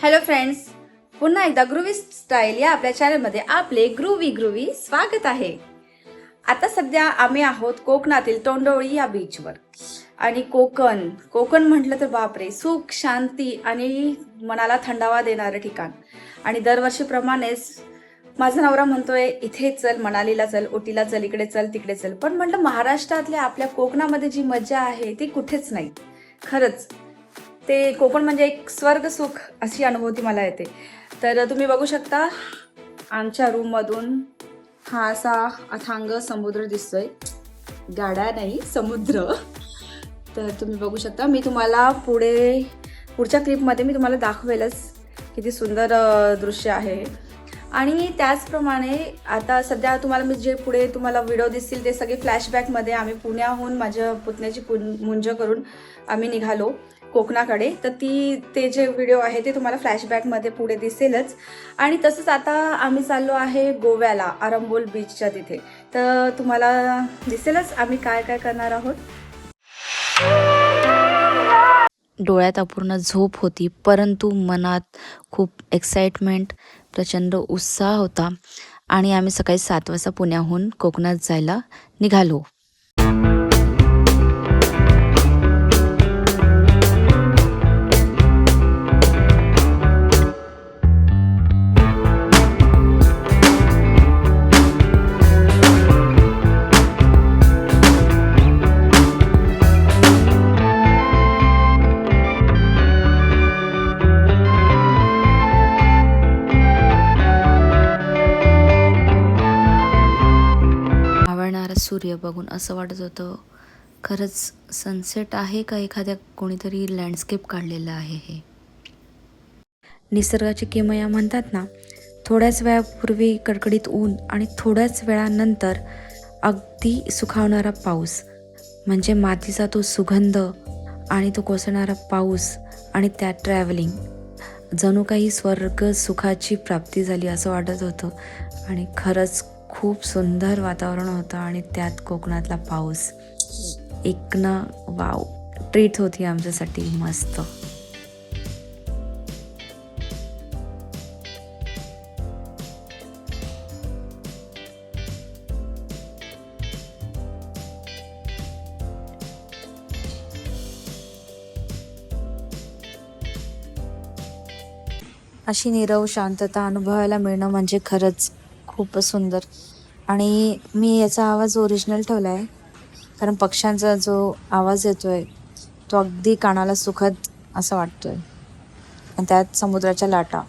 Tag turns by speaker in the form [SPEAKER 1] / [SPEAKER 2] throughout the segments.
[SPEAKER 1] Hello friends, पुन्हा एकदा ग्रुवी style या आपल्या चॅनलमध्ये आपले ग्रुवी स्वागत आहे. आता सध्या आम्ही आहोत कोकणातील तोंडोळी या बीचवर. आणि कोकण म्हटलं तर बापरे, सुख शांती आणि मनाला थंडावा देणारं ठिकाण. आणि दरवर्षीप्रमाणेच माझा नवरा म्हणतोय इथे चल, मनालीला चल, उटीला चल, इकडे चल, तिकडे चल. पण म्हटलं महाराष्ट्रातल्या आपल्या कोकणामध्ये जी मजा आहे ती कुठेच नाही. खरंच ते कोकण म्हणजे एक स्वर्ग सुख अशी अनुभूती मला येते. तर तुम्ही बघू शकता आमच्या रूममधून हा असा अथांग समुद्र दिसतोय. गाड्या नाही, समुद्र. तर तुम्ही बघू शकता. मी तुम्हाला पुढच्या क्लिपमध्ये मी तुम्हाला दाखवेलच किती सुंदर दृश्य आहे. आणि त्याचप्रमाणे आता सध्या तुम्हाला मी जे पुढे तुम्हाला व्हिडिओ दिसतील ते सगळे फ्लॅशबॅकमध्ये आम्ही पुण्याहून माझ्या पुतण्याची मुंज करून आम्ही निघालो कोकणाकडे. तर ते जे व्हिडिओ आहे ते तुम्हाला फ्लॅशबॅकमध्ये पुढे दिसेलच. आणि तसंच आता आम्ही चाललो आहे गोव्याला, आरंबोल बीचच्या तिथे. तर तुम्हाला दिसेलच आम्ही काय काय करणार आहोत.
[SPEAKER 2] डोळ्यात अपूर्ण झोप होती, परंतु मनात खूप एक्साइटमेंट, प्रचंड उत्साह होता. आणि आम्ही सकाळी 7 वाजता पुण्याहून कोकणात जायला निघालो. सूर्य बघून असं वाटत होतं खरंच सनसेट आहे का एखाद्या कोणीतरी लँडस्केप काढलेलं आहे. हे निसर्गाची किमया म्हणतात ना, थोड्याच वेळापूर्वी कडकडीत ऊन आणि थोड्याच वेळानंतर अगदी सुखावणारा पाऊस, म्हणजे मातीचा तो सुगंध आणि तो कोसळणारा पाऊस आणि त्यात ट्रॅव्हलिंग, जणू काही स्वर्ग सुखाची प्राप्ती झाली असं वाटत होतं. आणि खरंच खूप सुंदर वातावरण होतं आणि त्यात कोकणातला पाऊस एक ना वाव, ट्रीट होती आमच्यासाठी मस्त. अशी नीरव शांतता अनुभवायला मिळणं म्हणजे खरंच खूपच सुंदर. आणि मी याचा आवाज ओरिजिनल ठेवला आहे, कारण पक्ष्यांचा जो आवाज येतोय तो अगदी कानाला सुखद असं वाटतोय. आणि त्यात समुद्राच्या लाटा.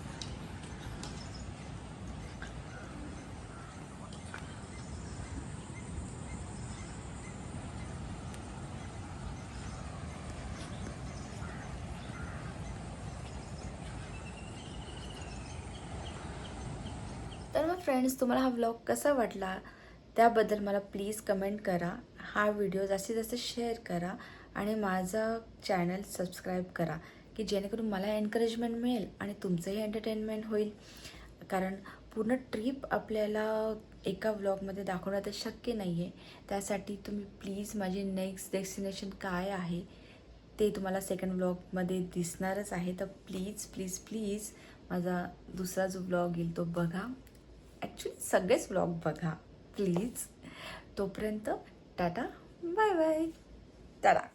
[SPEAKER 1] तर मग फ्रेंड्स, तुम्हाला हा व्लॉग कसा वाटला त्याबद्दल मला प्लीज कमेंट करा. हा व्हिडिओ जास्तीत जास्त शेअर करा आणि माझा चॅनल सबस्क्राईब करा, की जेणेकरून मला एनकरेजमेंट मिळेल आणि तुमचंही एंटरटेनमेंट होईल. कारण पूर्ण ट्रिप आपल्याला एका व्लॉगमध्ये दाखवणं तर शक्य नाही आहे. त्यासाठी तुम्ही प्लीज माझी नेक्स्ट डेस्टिनेशन काय आहे ते तुम्हाला सेकंड व्लॉगमध्ये दिसणारच आहे. तर प्लीज प्लीज प्लीज माझा दुसरा जो व्लॉग येईल तो बघा. ॲक्च्युली सगळेच व्लॉग बघा प्लीज. तोपर्यंत टाटा, बाय बाय, टाटा.